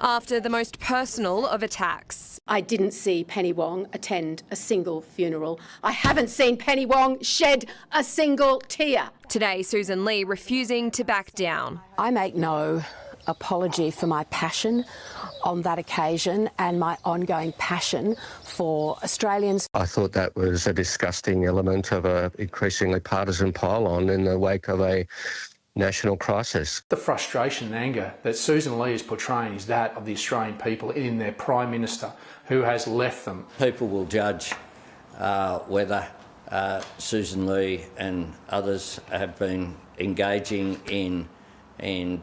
after the most personal of attacks. I didn't see Penny Wong attend a single funeral. I haven't seen Penny Wong shed a single tear. Today, Susan Lee refusing to back down. I make no apology for my passion on that occasion and my ongoing passion for Australians. I thought that was a disgusting element of an increasingly partisan pile-on in the wake of a national crisis. The frustration and anger that Susan Lee is portraying is that of the Australian people in their Prime Minister who has left them. People will judge whether Susan Lee and others have been engaging in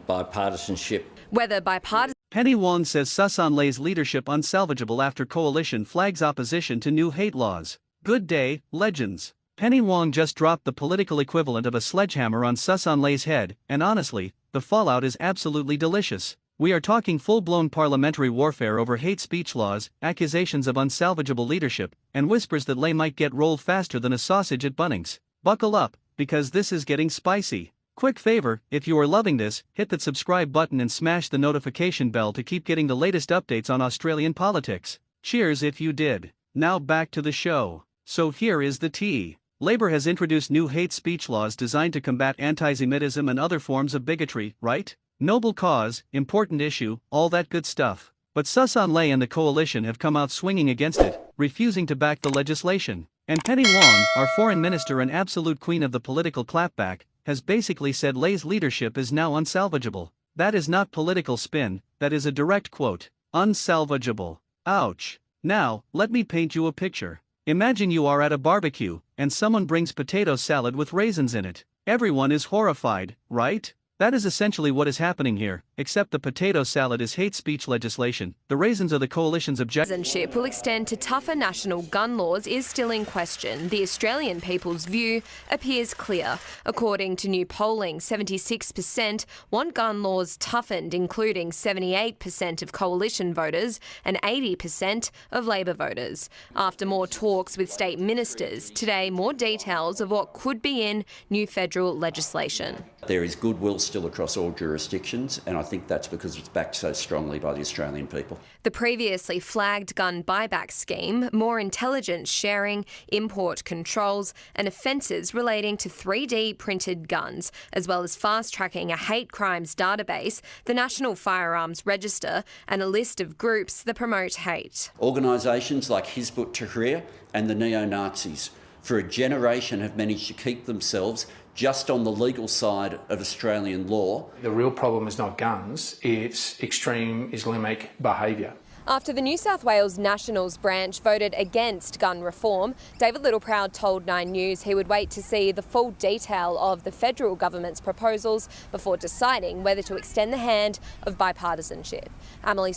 bipartisanship. Whether bipartisan. Penny Wong says Susan Lei's leadership unsalvageable after coalition flags opposition to new hate laws. Good day, legends. Penny Wong just dropped the political equivalent of a sledgehammer on Susan Lei's head, and honestly, the fallout is absolutely delicious. We are talking full-blown parliamentary warfare over hate speech laws, accusations of unsalvageable leadership, and whispers that Lei might get rolled faster than a sausage at Bunnings. Buckle up, because this is getting spicy. Quick favor, if you are loving this, hit that subscribe button and smash the notification bell to keep getting the latest updates on Australian politics. Cheers if you did. Now back to the show. So here is the tea. Labor has introduced new hate speech laws designed to combat anti-Semitism and other forms of bigotry, right? Noble cause, important issue, all that good stuff. But Susan Lei and the coalition have come out swinging against it, refusing to back the legislation. And Penny Wong, our foreign minister and absolute queen of the political clapback, has basically said Lei's leadership is now unsalvageable. That is not political spin, that is a direct quote. Unsalvageable. Ouch. Now, let me paint you a picture. Imagine you are at a barbecue, and someone brings potato salad with raisins in it. Everyone is horrified, right? That is essentially what is happening here, except the potato salad is hate speech legislation. The raisins are the coalition's objective. Citizenship will extend to tougher national gun laws is still in question. The Australian people's view appears clear. According to new polling, 76% want gun laws toughened, including 78% of coalition voters and 80% of Labor voters. After more talks with state ministers, today more details of what could be in new federal legislation. There is goodwill still across all jurisdictions, and I think that's because it's backed so strongly by the Australian people. The previously flagged gun buyback scheme, more intelligence sharing, import controls and offences relating to 3D printed guns, as well as fast-tracking a hate crimes database, the National Firearms Register and a list of groups that promote hate. Organisations like Hizb ut-Tahrir and the neo-Nazis for a generation have managed to keep themselves just on the legal side of Australian law. The real problem is not guns, it's extreme Islamic behaviour. After the New South Wales Nationals branch voted against gun reform, David Littleproud told 9 News he would wait to see the full detail of the federal government's proposals before deciding whether to extend the hand of bipartisanship. Emily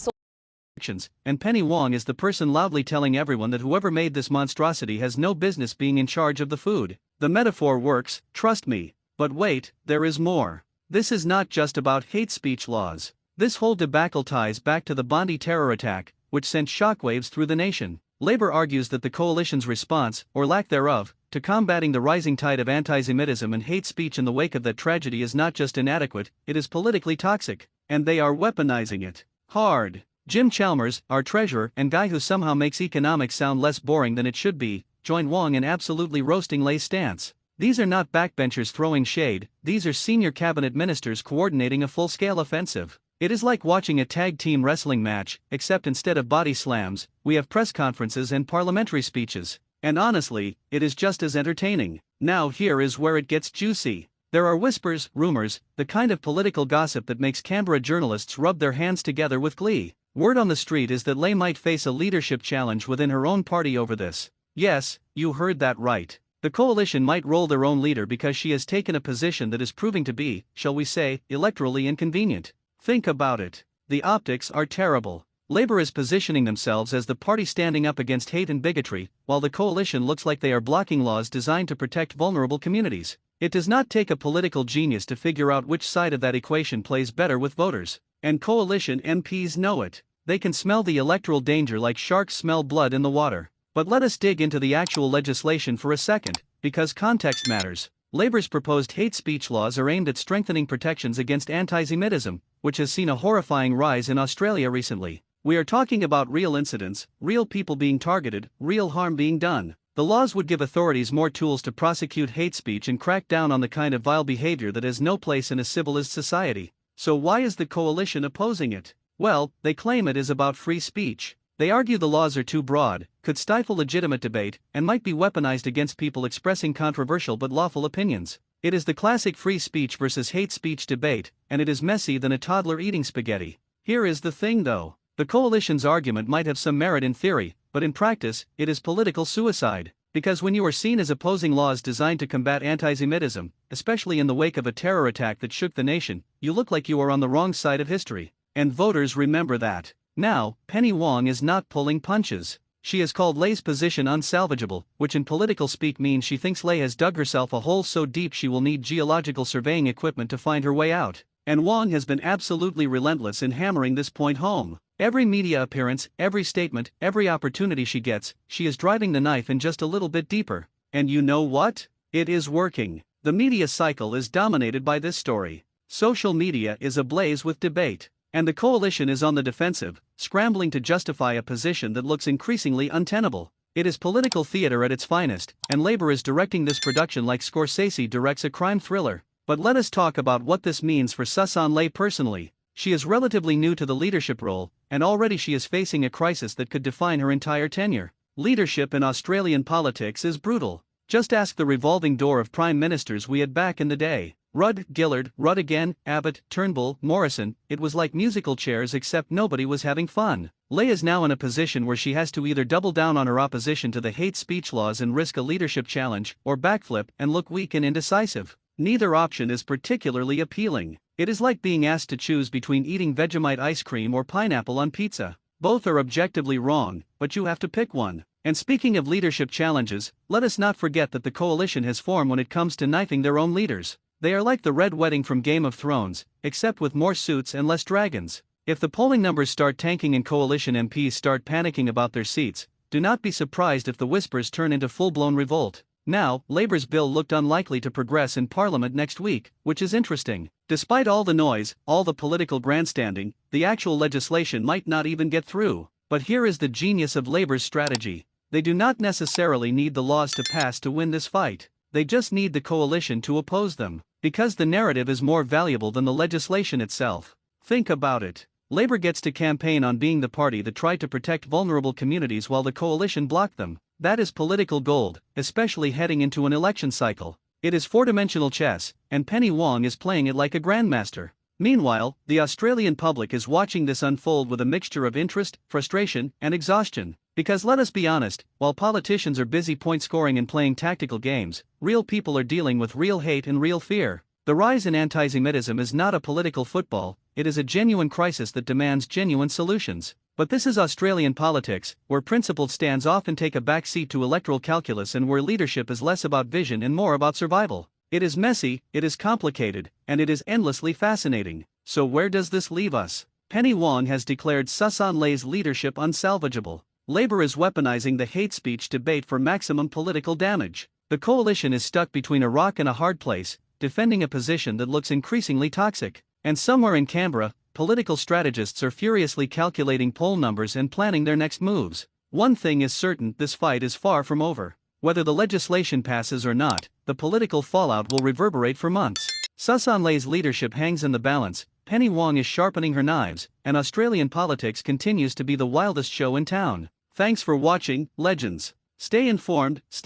And Penny Wong is the person loudly telling everyone that whoever made this monstrosity has no business being in charge of the food. The metaphor works, trust me. But wait, there is more. This is not just about hate speech laws. This whole debacle ties back to the Bondi terror attack, which sent shockwaves through the nation. Labor argues that the coalition's response, or lack thereof, to combating the rising tide of anti-Semitism and hate speech in the wake of that tragedy is not just inadequate, it is politically toxic. And they are weaponizing it. Hard. Jim Chalmers, our treasurer and guy who somehow makes economics sound less boring than it should be, joined Wong in absolutely roasting Lei's stance. These are not backbenchers throwing shade, these are senior cabinet ministers coordinating a full-scale offensive. It is like watching a tag team wrestling match, except instead of body slams, we have press conferences and parliamentary speeches. And honestly, it is just as entertaining. Now here is where it gets juicy. There are whispers, rumors, the kind of political gossip that makes Canberra journalists rub their hands together with glee. Word on the street is that Lei might face a leadership challenge within her own party over this. Yes, you heard that right. The coalition might roll their own leader because she has taken a position that is proving to be, shall we say, electorally inconvenient. Think about it. The optics are terrible. Labor is positioning themselves as the party standing up against hate and bigotry, while the coalition looks like they are blocking laws designed to protect vulnerable communities. It does not take a political genius to figure out which side of that equation plays better with voters. And coalition MPs know it. They can smell the electoral danger like sharks smell blood in the water. But let us dig into the actual legislation for a second, because context matters. Labor's proposed hate speech laws are aimed at strengthening protections against anti-Semitism, which has seen a horrifying rise in Australia recently. We are talking about real incidents, real people being targeted, real harm being done. The laws would give authorities more tools to prosecute hate speech and crack down on the kind of vile behavior that has no place in a civilized society. So why is the coalition opposing it? Well, they claim it is about free speech. They argue the laws are too broad, could stifle legitimate debate, and might be weaponized against people expressing controversial but lawful opinions. It is the classic free speech versus hate speech debate, and it is messy than a toddler eating spaghetti. Here is the thing though. The coalition's argument might have some merit in theory, but in practice, it is political suicide. Because when you are seen as opposing laws designed to combat anti-Semitism, especially in the wake of a terror attack that shook the nation, you look like you are on the wrong side of history. And voters remember that. Now, Penny Wong is not pulling punches. She has called Lay's position unsalvageable, which in political speak means she thinks Lay has dug herself a hole so deep she will need geological surveying equipment to find her way out. And Wong has been absolutely relentless in hammering this point home. Every media appearance, every statement, every opportunity she gets, she is driving the knife in just a little bit deeper. And you know what? It is working. The media cycle is dominated by this story. Social media is ablaze with debate. And the coalition is on the defensive, scrambling to justify a position that looks increasingly untenable. It is political theater at its finest, and Labour is directing this production like Scorsese directs a crime thriller. But let us talk about what this means for Sussan Ley personally. She is relatively new to the leadership role, and already she is facing a crisis that could define her entire tenure. Leadership in Australian politics is brutal. Just ask the revolving door of prime ministers we had back in the day. Rudd, Gillard, Rudd again, Abbott, Turnbull, Morrison. It was like musical chairs except nobody was having fun. Ley is now in a position where she has to either double down on her opposition to the hate speech laws and risk a leadership challenge, or backflip and look weak and indecisive. Neither option is particularly appealing. It is like being asked to choose between eating Vegemite ice cream or pineapple on pizza. Both are objectively wrong, but you have to pick one. And speaking of leadership challenges, let us not forget that the coalition has formed when it comes to knifing their own leaders. They are like the Red Wedding from Game of Thrones, except with more suits and less dragons. If the polling numbers start tanking and coalition MPs start panicking about their seats, do not be surprised if the whispers turn into full-blown revolt. Now, Labour's bill looked unlikely to progress in Parliament next week, which is interesting. Despite all the noise, all the political grandstanding, the actual legislation might not even get through. But here is the genius of Labour's strategy. They do not necessarily need the laws to pass to win this fight. They just need the coalition to oppose them. Because the narrative is more valuable than the legislation itself. Think about it. Labour gets to campaign on being the party that tried to protect vulnerable communities while the coalition blocked them. That is political gold, especially heading into an election cycle. It is four-dimensional chess, and Penny Wong is playing it like a grandmaster. Meanwhile, the Australian public is watching this unfold with a mixture of interest, frustration, and exhaustion. Because let us be honest, while politicians are busy point-scoring and playing tactical games, real people are dealing with real hate and real fear. The rise in anti-Semitism is not a political football, it is a genuine crisis that demands genuine solutions. But this is Australian politics, where principled stands often take a back seat to electoral calculus and where leadership is less about vision and more about survival. It is messy, it is complicated, and it is endlessly fascinating. So where does this leave us? Penny Wong has declared Sussan Ley's leadership unsalvageable. Labour is weaponizing the hate speech debate for maximum political damage. The coalition is stuck between a rock and a hard place, defending a position that looks increasingly toxic. And somewhere in Canberra, political strategists are furiously calculating poll numbers and planning their next moves. One thing is certain, this fight is far from over. Whether the legislation passes or not, the political fallout will reverberate for months. Sussan Ley's leadership hangs in the balance, Penny Wong is sharpening her knives, and Australian politics continues to be the wildest show in town. Thanks for watching, legends. Stay informed, stay